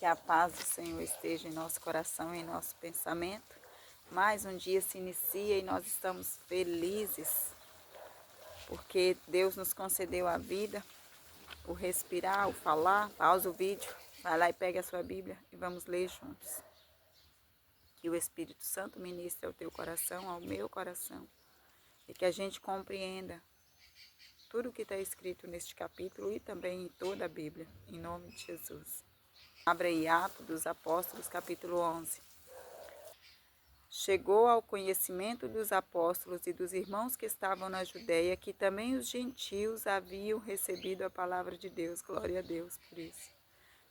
Que a paz do Senhor esteja em nosso coração e em nosso pensamento. Mais um dia se inicia e nós estamos felizes porque Deus nos concedeu a vida, o respirar, o falar. Pausa o vídeo, vai lá e pega a sua Bíblia e vamos ler juntos. Que o Espírito Santo ministre ao teu coração, ao meu coração, e que a gente compreenda tudo o que está escrito neste capítulo e também em toda a Bíblia, em nome de Jesus. Abra aí Atos dos Apóstolos, capítulo 11. Chegou ao conhecimento dos apóstolos e dos irmãos que estavam na Judéia que também os gentios haviam recebido a palavra de Deus. Glória a Deus por isso.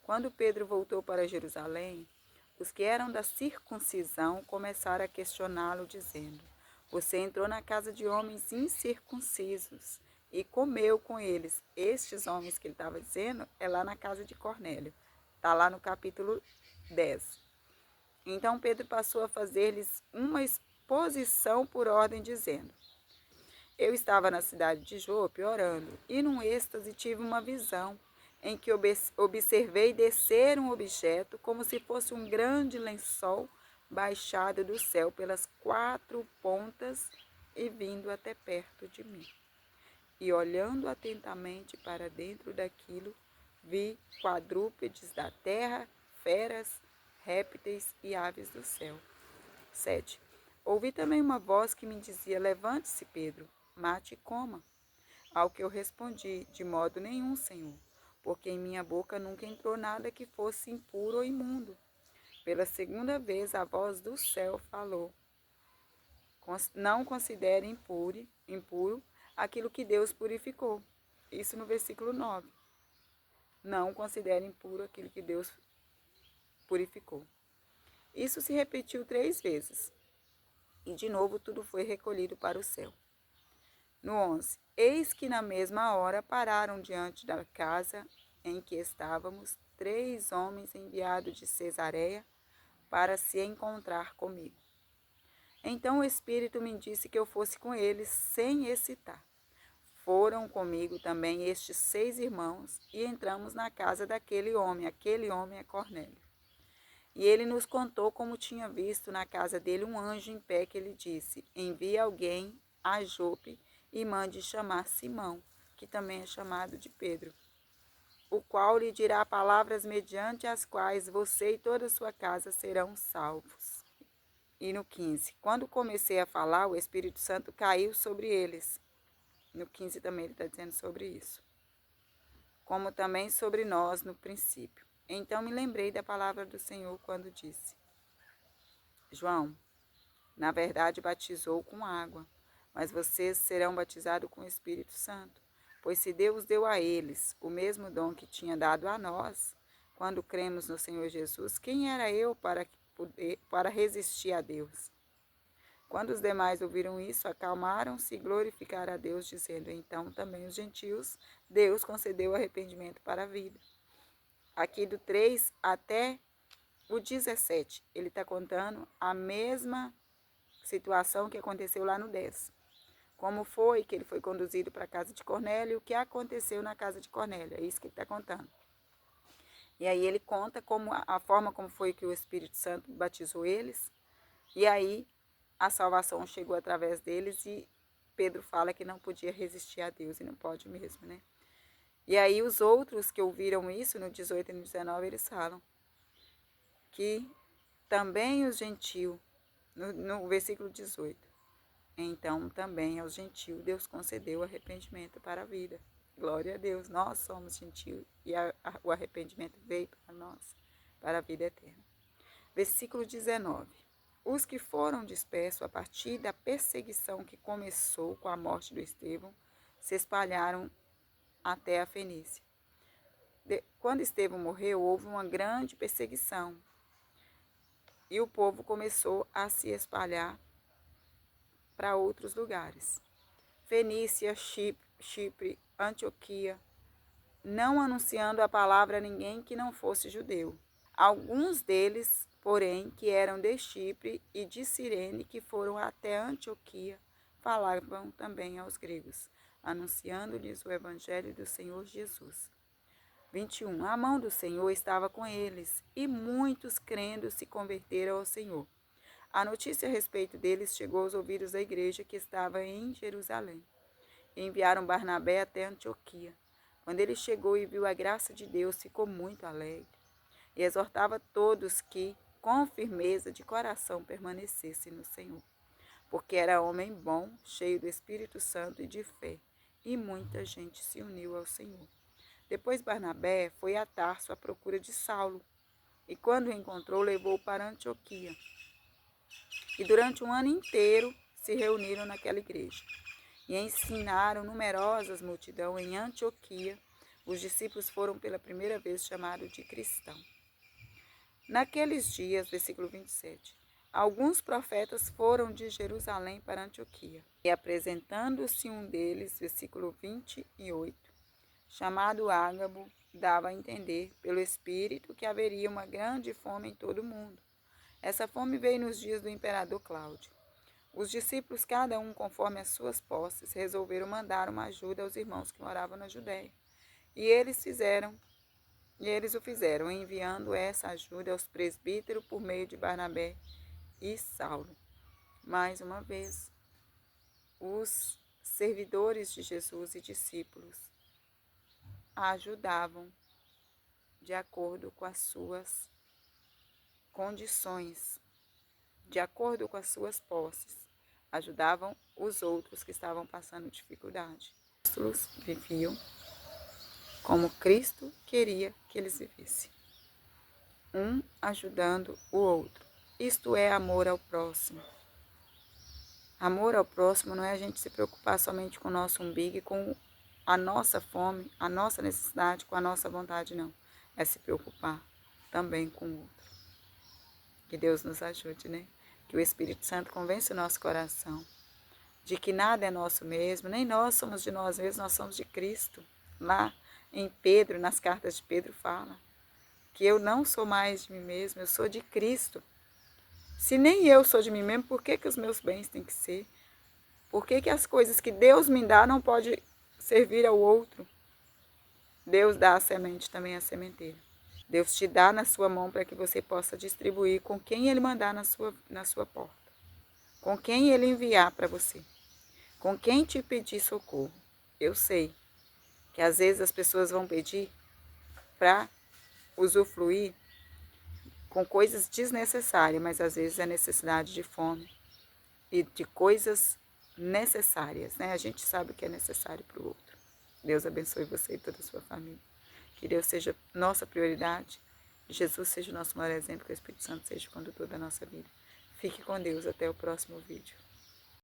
Quando Pedro voltou para Jerusalém, os que eram da circuncisão começaram a questioná-lo, dizendo: Você entrou na casa de homens incircuncisos e comeu com eles. Estes homens que ele estava dizendo é lá na casa de Cornélio. Está lá no capítulo 10. Então Pedro passou a fazer-lhes uma exposição por ordem, dizendo: Eu estava na cidade de Jope orando, e num êxtase tive uma visão, em que observei descer um objeto, como se fosse um grande lençol baixado do céu pelas quatro pontas e vindo até perto de mim. E olhando atentamente para dentro daquilo, vi quadrúpedes da terra, feras, répteis e aves do céu. 7. Ouvi também uma voz que me dizia: Levante-se, Pedro, mate e coma. Ao que eu respondi: De modo nenhum, Senhor, porque em minha boca nunca entrou nada que fosse impuro ou imundo. Pela segunda vez a voz do céu falou: Não considere impuro aquilo que Deus purificou. Isso no versículo 9. Não considere impuro aquilo que Deus purificou. Isso se repetiu 3 vezes. E de novo tudo foi recolhido para o céu. No 11. Eis que na mesma hora pararam diante da casa em que estávamos 3 homens enviados de Cesareia para se encontrar comigo. Então o Espírito me disse que eu fosse com eles sem hesitar. Foram comigo também estes 6 irmãos e entramos na casa daquele homem. Aquele homem é Cornélio. E ele nos contou como tinha visto na casa dele um anjo em pé que lhe disse: Envie alguém a Jope e mande chamar Simão, que também é chamado de Pedro, o qual lhe dirá palavras mediante as quais você e toda a sua casa serão salvos. E no 15, quando comecei a falar, o Espírito Santo caiu sobre eles. No 15 também ele está dizendo sobre isso. Como também sobre nós no princípio. Então me lembrei da palavra do Senhor quando disse: João, na verdade batizou com água, mas vocês serão batizados com o Espírito Santo. Pois se Deus deu a eles o mesmo dom que tinha dado a nós, quando cremos no Senhor Jesus, quem era eu para resistir a Deus? Quando os demais ouviram isso, acalmaram-se e glorificaram a Deus, dizendo: Então também os gentios, Deus concedeu arrependimento para a vida. Aqui do 3 até o 17, ele está contando a mesma situação que aconteceu lá no 10. Como foi que ele foi conduzido para a casa de Cornélio, o que aconteceu na casa de Cornélio, é isso que ele está contando. E aí ele conta como a forma como foi que o Espírito Santo batizou eles, e aí a salvação chegou através deles, e Pedro fala que não podia resistir a Deus, e não pode mesmo, né? E aí os outros que ouviram isso, no 18 e no 19, eles falam que também os gentios, no versículo 18, então também aos gentios Deus concedeu arrependimento para a vida. Glória a Deus, nós somos gentios e o arrependimento veio para nós, para a vida eterna. Versículo 19. Os que foram dispersos a partir da perseguição que começou com a morte do Estevão, se espalharam até a Fenícia. Quando Estevão morreu, houve uma grande perseguição e o povo começou a se espalhar para outros lugares. Fenícia, Chipre, Antioquia, não anunciando a palavra a ninguém que não fosse judeu. Alguns deles, porém, que eram de Chipre e de Cirene, que foram até Antioquia, falavam também aos gregos, anunciando-lhes o evangelho do Senhor Jesus. 21. A mão do Senhor estava com eles, e muitos crendo se converteram ao Senhor. A notícia a respeito deles chegou aos ouvidos da igreja que estava em Jerusalém. Enviaram Barnabé até Antioquia. Quando ele chegou e viu a graça de Deus, ficou muito alegre e exortava todos que, com firmeza de coração, permanecessem no Senhor, porque era homem bom, cheio do Espírito Santo e de fé, e muita gente se uniu ao Senhor. Depois Barnabé foi a Tarso à procura de Saulo, e quando o encontrou, levou-o para Antioquia. E durante um ano inteiro se reuniram naquela igreja e ensinaram numerosas multidões em Antioquia. Os discípulos foram pela primeira vez chamados de cristãos. Naqueles dias, versículo 27, alguns profetas foram de Jerusalém para Antioquia. E apresentando-se um deles, versículo 28, chamado Ágabo, dava a entender pelo Espírito que haveria uma grande fome em todo o mundo. Essa fome veio nos dias do imperador Cláudio. Os discípulos, cada um conforme as suas posses, resolveram mandar uma ajuda aos irmãos que moravam na Judéia. E eles o fizeram, enviando essa ajuda aos presbíteros por meio de Barnabé e Saulo. Mais uma vez, os servidores de Jesus e discípulos ajudavam de acordo com as suas condições, de acordo com as suas posses, ajudavam os outros que estavam passando dificuldade. Os apóstolos viviam como Cristo queria que eles vivessem, um ajudando o outro. Isto é amor ao próximo. Amor ao próximo não é a gente se preocupar somente com o nosso umbigo e com a nossa fome, a nossa necessidade, com a nossa vontade, não. É se preocupar também com o outro. Que Deus nos ajude, né? Que o Espírito Santo convença o nosso coração de que nada é nosso mesmo, nem nós somos de nós mesmos, nós somos de Cristo. Lá em Pedro, nas cartas de Pedro, fala que eu não sou mais de mim mesmo, eu sou de Cristo. Se nem eu sou de mim mesmo, por que os meus bens têm que ser? Por que as coisas que Deus me dá não pode servir ao outro? Deus dá a semente também à sementeira. Deus te dá na sua mão para que você possa distribuir com quem Ele mandar na sua porta. Com quem Ele enviar para você. Com quem te pedir socorro. Eu sei que às vezes as pessoas vão pedir para usufruir com coisas desnecessárias, mas às vezes é necessidade de fome e de coisas necessárias, né? A gente sabe o que é necessário para o outro. Deus abençoe você e toda a sua família. Que Deus seja nossa prioridade, que Jesus seja o nosso maior exemplo, que o Espírito Santo seja o condutor da nossa vida. Fique com Deus, até o próximo vídeo.